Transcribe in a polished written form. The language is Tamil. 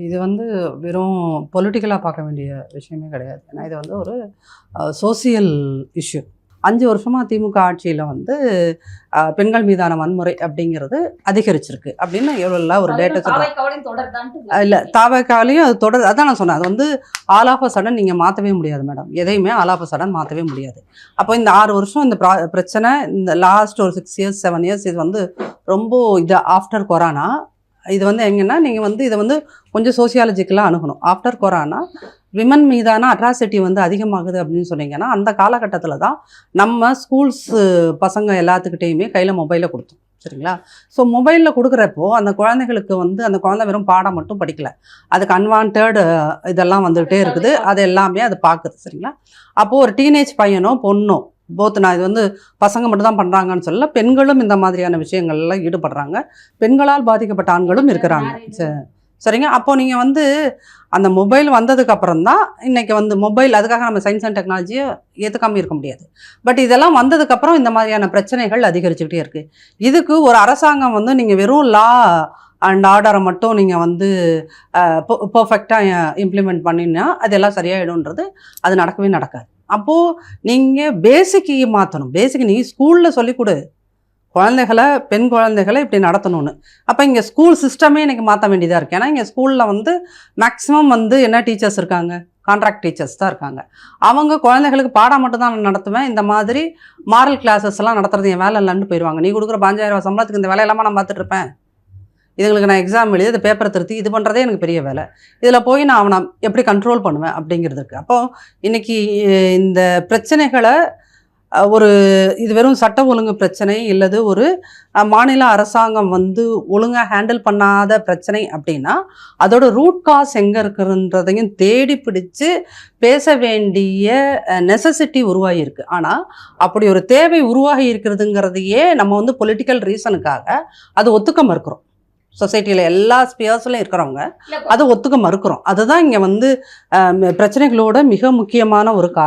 இது வந்து வெறும் பொலிட்டிக்கலாக பார்க்க வேண்டிய விஷயமே கிடையாது. ஏன்னா இது வந்து ஒரு சோசியல் இஷ்யூ. 5 வருஷமாக திமுக ஆட்சியில் வந்து பெண்கள் மீதான வன்முறை அப்படிங்கிறது அதிகரிச்சிருக்கு அப்படின்னு எவ்வளோ ஒரு டேட்டா சொல்கிறாங்க. இல்லை, தாவக்காலையும் அது தொடர். அதான் நான் சொன்னேன், அது வந்து ஆல் ஆஃப் அ சடன் நீங்கள் மாற்றவே முடியாது மேடம். எதையுமே ஆல் ஆஃப் அ சடன் மாற்றவே முடியாது. அப்போ இந்த 6 வருஷம் இந்த பிரச்சனை, இந்த லாஸ்ட் ஒரு 6 இயர்ஸ் 7 இயர்ஸ் இது வந்து ரொம்ப இது ஆஃப்டர் கொரோனா. இது வந்து எங்கன்னா நீங்கள் வந்து இதை வந்து கொஞ்சம் சோசியாலஜிக்கலாக அணுகணும். ஆஃப்டர் கொரோனா விமன் மீதான அட்ராசிட்டி வந்து அதிகமாகுது அப்படின்னு சொன்னீங்கன்னா, அந்த காலகட்டத்தில் தான் நம்ம ஸ்கூல்ஸ் பசங்க எல்லாத்துக்கிட்டேயுமே கையில் மொபைலை கொடுத்தோம். சரிங்களா? ஸோ மொபைலில் கொடுக்குறப்போ அந்த குழந்தைகளுக்கு வந்து அந்த குழந்தை வெறும் பாடம் மட்டும் படிக்கல, அதுக்கு அன்வான்ட் இதெல்லாம் வந்துகிட்டே இருக்குது. அது எல்லாமே அது பார்க்குது. சரிங்களா? அப்போது ஒரு டீனேஜ் பையனோ பொண்ணோ, போத், நான் இது வந்து பசங்க மட்டும் தான் பண்ணுறாங்கன்னு சொல்லல, பெண்களும் இந்த மாதிரியான விஷயங்கள்லாம் ஈடுபடுறாங்க. பெண்களால் பாதிக்கப்பட்ட ஆண்களும் இருக்கிறாங்க. சரிங்க. அப்போது நீங்கள் வந்து அந்த மொபைல் வந்ததுக்கு அப்புறம் தான் இன்றைக்கி வந்து மொபைல், அதுக்காக நம்ம சயின்ஸ் அண்ட் டெக்னாலஜியை ஏற்றுக்காமல் இருக்க முடியாது. பட் இதெல்லாம் வந்ததுக்கப்புறம் இந்த மாதிரியான பிரச்சனைகள் அதிகரிச்சுக்கிட்டே இருக்குது. இதுக்கு ஒரு அரசாங்கம் வந்து நீங்கள் வெறும் லா அண்ட் ஆர்டரை மட்டும் நீங்கள் வந்து பர்ஃபெக்டாக இம்ப்ளிமெண்ட் பண்ணினா அதெல்லாம் சரியாயிடும்ன்றது அது நடக்கவே நடக்காது. அப்போது நீங்கள் பேசிக்கு மாற்றணும். பேசிக் நீ ஸ்கூலில் சொல்லிக் கொடு, குழந்தைகளை, பெண் குழந்தைகளை இப்படி நடத்தணும்னு. அப்போ இங்கே ஸ்கூல் சிஸ்டமே எனக்கு மாற்ற வேண்டியதாக இருக்குது. ஏன்னா இங்கே ஸ்கூலில் வந்து மேக்ஸிமம் வந்து என்ன டீச்சர்ஸ் இருக்காங்க, கான்ட்ராக்ட் டீச்சர்ஸ் தான் இருக்காங்க. அவங்க குழந்தைகளுக்கு பாடம் மட்டும் தான் நான் நடத்துவேன், இந்த மாதிரி மாரல் கிளாஸஸ்லாம் நடத்துறது என் வேலை இல்லைன்னு போயிடுவாங்க. நீ கொடுக்குற 5000 ரூபா சம்பளத்துக்கு இந்த வேலையெல்லாமா நான் பார்த்துட்டு இருப்பேன்? இதுங்களுக்கு நான் எக்ஸாம் எழுதி இந்த பேப்பரை திருத்தி இது பண்ணுறதே எனக்கு பெரிய வேலை. இதில் போய் நான் அவனை எப்படி கண்ட்ரோல் பண்ணுவேன் அப்படிங்கிறதுக்கு. அப்போது இன்றைக்கி இந்த பிரச்சனைகளை ஒரு இது வெறும் சட்ட ஒழுங்கு பிரச்சனை இல்லது ஒரு மாநில அரசாங்கம் வந்து ஒழுங்காக ஹேண்டில் பண்ணாத பிரச்சனை அப்படின்னா அதோட ரூட் காஸ் எங்கே இருக்குன்றதையும் தேடி பிடிச்சு பேச வேண்டிய நெசசிட்டி உருவாகியிருக்கு. ஆனால் அப்படி ஒரு தேவை உருவாகி இருக்கிறதுங்கிறதையே நம்ம வந்து பொலிட்டிக்கல் ரீசனுக்காக அது ஒத்துக்க மறுக்கிறோம். சொசைட்டியில் எல்லா ஸ்பியர்ஸ்லையும் இருக்கிறவங்க அது ஒத்துக்க மறுக்கிறோம். அதுதான் இங்கே வந்து பிரச்சனைகளோட மிக முக்கியமான ஒரு காரணம்.